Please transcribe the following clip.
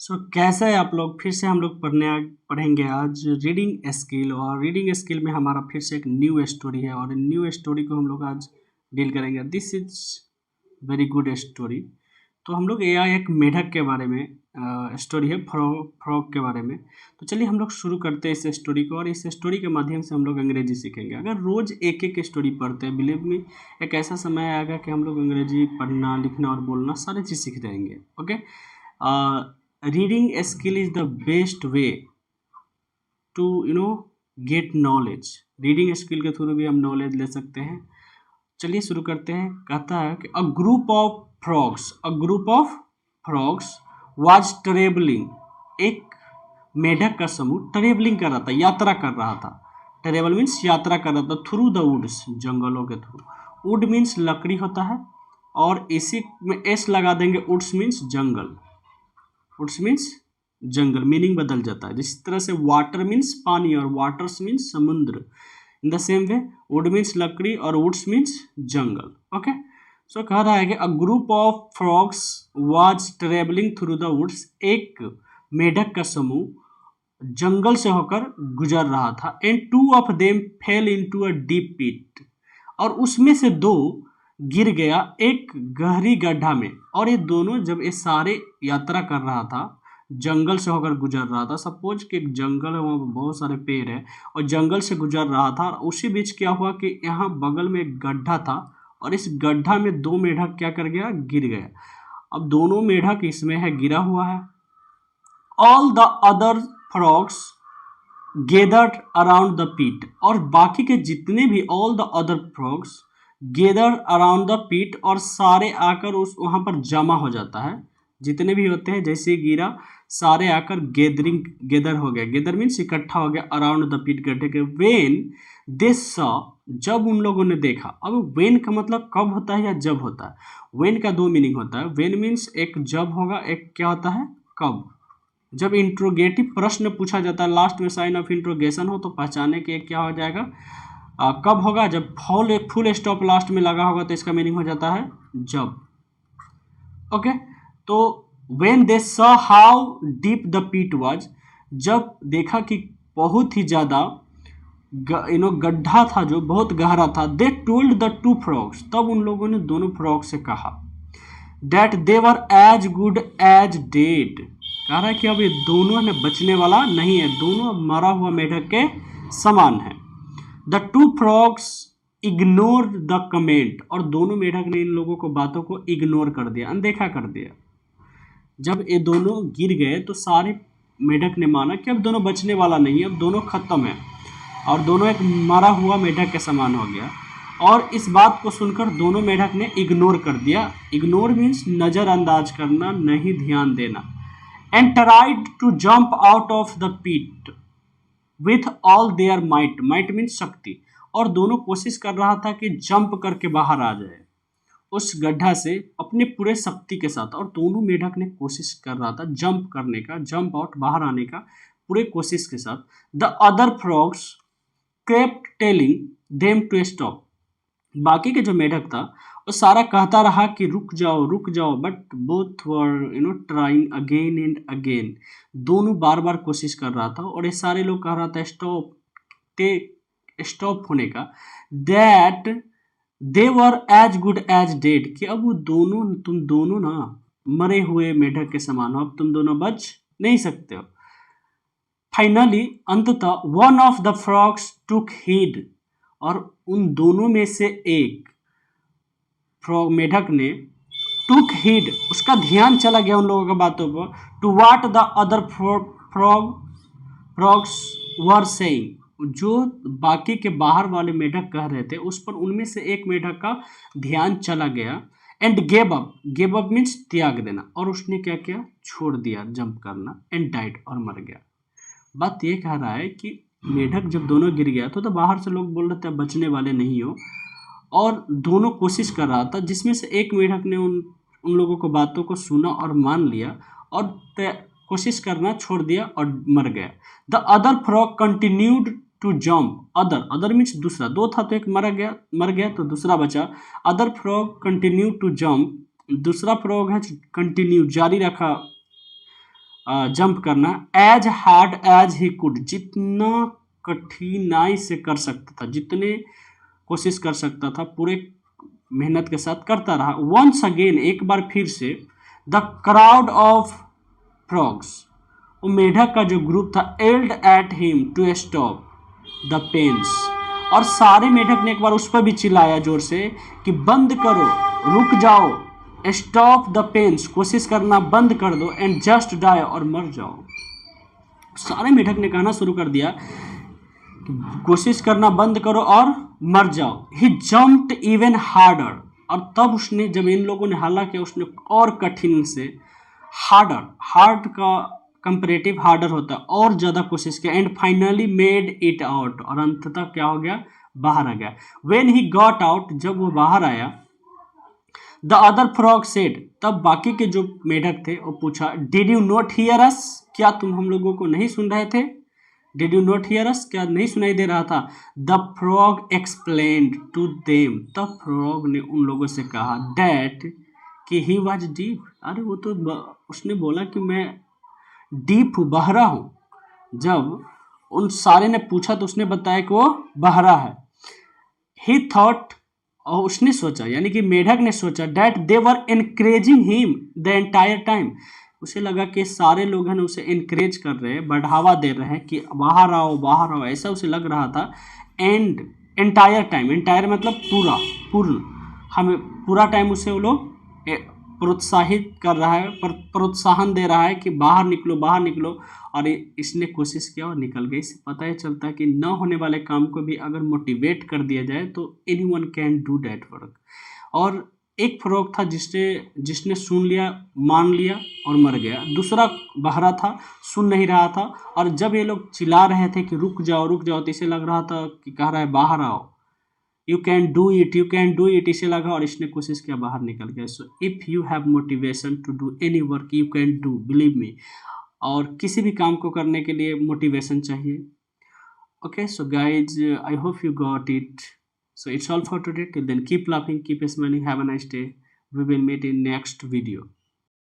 कैसे है आप लोग? फिर से हम लोग पढ़ेंगे आज रीडिंग स्किल। और रीडिंग स्किल में हमारा फिर से एक न्यू स्टोरी है और न्यू स्टोरी को हम लोग आज डील करेंगे। This is very good story. तो हम लोग यह एक मेढक के बारे में स्टोरी है, फ्रॉग के बारे में। तो चलिए हम लोग शुरू करते हैं इस स्टोरी को, और इस स्टोरी के माध्यम से हम लोग अंग्रेजी सीखेंगे। अगर रोज़ एक एक स्टोरी पढ़ते हैं, बिलीव मी, एक ऐसा समय आएगा कि हम लोग अंग्रेजी पढ़ना, लिखना और बोलना सारी चीज़ सीख जाएंगे। Okay, reading skill is the best way to get knowledge. Reading skill के थ्रू भी हम नॉलेज ले सकते हैं। चलिए शुरू करते हैं। कहता है कि a group of frogs was travelling. एक मेढक का समूह ट्रेवलिंग कर रहा था, यात्रा कर रहा था। ट्रेवल मीन्स यात्रा कर रहा था थ्रू द वुड्स, जंगलों के थ्रू। वुड मीन्स लकड़ी होता है, और इसी में एस लगा देंगे। वुड्स मीन्स जंगल। वुड्स मीन्स जंगल, मीनिंग बदल जाता है। जिस तरह से वाटर मीन्स पानी और वाटर्स मीन्स समुद्र, in the same way wood means लकड़ी और वुड्स मीन्स जंगल। ओके, सो कह रहा है कि a group of frogs was travelling through the woods. एक मेढक का समूह जंगल से होकर गुजर रहा था। And two of them fell into a deep pit. और उसमें से दो गिर गया एक गहरी गड्ढा में। और ये दोनों जब ये सारे यात्रा कर रहा था, जंगल से होकर गुजर रहा था। सपोज कि एक जंगल है, वहाँ पर बहुत सारे पेड़ है और जंगल से गुजर रहा था। और उसी बीच क्या हुआ कि यहाँ बगल में एक गड्ढा था, और इस गड्ढा में दो मेढक क्या कर गया, गिर गया। अब दोनों मेढक इसमें है, गिरा हुआ है। All the other frogs gathered around the pit. और बाकी के जितने भी, all the other frogs gather around the pit, और सारे आकर उस वहाँ पर जमा हो जाता है। जितने भी होते हैं, जैसे गिरा सारे आकर गेदर हो गया। गेदर मीन्स इकट्ठा हो गया अराउंड द पिट, गड्ढे के। वेन दे सॉ, जब उन लोगों ने देखा। अब वेन का मतलब कब होता है या जब होता है। वेन का दो मीनिंग होता है। वेन मीन्स एक जब होगा, एक क्या होता है, कब। जब इंट्रोगेटिव प्रश्न पूछा जाता है, लास्ट में साइन ऑफ इंट्रोगेशन हो, तो पहचाने के क्या हो जाएगा, कब होगा। जब फुल स्टॉप लास्ट में लगा होगा तो इसका मीनिंग हो जाता है जब। ओके, तो when they saw how deep the pit was, जब देखा कि बहुत ही ज़्यादा गड्ढा था, जो बहुत गहरा था। They told the two frogs, तब उन लोगों ने दोनों फ्रॉग से कहा, that they were as good as dead. कह रहा है कि अब ये दोनों ने बचने वाला नहीं है, दोनों मरा हुआ मेढक के समान है। The two frogs ignore the comment, और दोनों मेढक ने इन लोगों को बातों को इग्नोर कर दिया, अनदेखा कर दिया। जब ये दोनों गिर गए तो सारे मेढक ने माना कि अब दोनों बचने वाला नहीं है, अब दोनों खत्म है, और दोनों एक मरा हुआ मेढक के समान हो गया। और इस बात को सुनकर दोनों मेढक ने इग्नोर कर दिया। इग्नोर मीन्स नज़रअंदाज करना, नहीं ध्यान देना। And tried to jump out of the pit with all their might. Might means शक्ति। और दोनों कोशिश कर रहा था कि जंप करके बाहर आ जाए उस गड्ढा से अपने पूरे शक्ति के साथ। और दोनों मेढक ने कोशिश कर रहा था जंप करने का, जंप आउट, बाहर आने का पूरे कोशिश के साथ। The other frogs kept telling them to stop. बाकी के जो मेढक था वो सारा कहता रहा कि रुक जाओ रुक जाओ, but both were trying again and again. दोनों बार बार कोशिश कर रहा था, और ये सारे लोग कह रहा था स्टॉप होने का। That they were as good as dead, कि अब वो दोनों, तुम दोनों ना मरे हुए मेढक के समान हो, अब तुम दोनों बच नहीं सकते हो। फाइनली, अंततः, one of the frogs took heed, और उन दोनों में से एक फ्रॉग मेढक ने टुक हीड, उसका ध्यान चला गया उन लोगों की बातों पर, to what the other frogs were saying, जो बाकी के बाहर वाले मेढक कह रहे थे उस पर उनमें से एक मेढक का ध्यान चला गया। एंड गेव अप मीन्स त्याग देना, और उसने क्या किया, छोड़ दिया जंप करना। एंड डाइड, और मर गया। बात ये कह रहा है कि मेढक जब दोनों गिर गया तो बाहर से लोग बोल रहे थे बचने वाले नहीं हो, और दोनों कोशिश कर रहा था, जिसमें से एक मेढक ने उन लोगों को बातों को सुना और मान लिया, और कोशिश करना छोड़ दिया और मर गया। The other frog continued to jump. Other means दूसरा, दो था तो एक मर गया तो दूसरा बचा। Other frog continue to jump, दूसरा फ्रॉग है कंटिन्यू, जारी रखा जंप करना as hard as he could, जितना कठिनाई से कर सकता था, जितने कोशिश कर सकता था पूरे मेहनत के साथ करता रहा। वंस अगेन, एक बार फिर से, द क्राउड ऑफ फ्रॉग्स, वो मेढक का जो ग्रुप था, yelled at him to stop the pains, और सारे मेढक ने एक बार उस पर भी चिल्लाया जोर से कि बंद करो, रुक जाओ, स्टॉप द पेन्स, कोशिश करना बंद कर दो, एंड जस्ट डाई, और मर जाओ। सारे मेढक ने कहना शुरू कर दिया कि कोशिश करना बंद करो और मर जाओ। ही जम्प्ड इवन हार्डर, और तब उसने, जब इन लोगों ने हल्ला किया, उसने और कठिन से, हार्डर, हार्ड का कंपैरेटिव हार्डर होता है, और ज़्यादा कोशिश किया, and finally made it out, और अंततः क्या हो गया, बाहर आ गया। व्हेन ही गॉट आउट, जब वो बाहर आया, द अदर फ्रॉग सेड, तब बाकी के जो मेढक थे वो पूछा, did you not hear us, क्या तुम हम लोगों को नहीं सुन रहे थे? Did you not hear us, क्या नहीं सुनाई दे रहा था? The frog explained to them, तब फ्रॉग ने उन लोगों से कहा, डैट, कि ही वॉज डीप, अरे वो तो उसने बोला कि मैं डीप हूँ, बहरा हूँ। जब उन सारे ने पूछा तो उसने बताया कि वो बहरा है। ही थॉट, और उसने सोचा, यानी कि मेढक ने सोचा, that they were encouraging him the entire time, उसे लगा कि सारे लोग हैं उसे इनक्रेज कर रहे हैं, बढ़ावा दे रहे हैं कि बाहर आओ बाहर आओ, ऐसा उसे लग रहा था। एंड एंटायर टाइम, एंटायर मतलब पूरा, पूर्ण, हमें पूरा टाइम उसे वो लोग प्रोत्साहित कर रहा है, प्रोत्साहन दे रहा है कि बाहर निकलो बाहर निकलो, और इसने कोशिश किया और निकल गई। इससे पता ही चलता है कि न होने वाले काम को भी अगर मोटिवेट कर दिया जाए तो anyone can do that work. और एक फ्रॉग था जिसने सुन लिया, मान लिया और मर गया। दूसरा बहरा था, सुन नहीं रहा था, और जब ये लोग चिल्ला रहे थे कि रुक जाओ तो इसे लग रहा था कि कह रहा है बाहर आओ, यू कैन डू इट, इसे लगा और इसने कोशिश किया, बाहर निकल गया। So if you have motivation to do any work you can do, believe me. और किसी भी काम को करने के लिए मोटिवेशन चाहिए। Okay, so guys, I hope you got it. So it's all for today. Till then, keep laughing, keep smiling, have a nice day. We will meet in next video.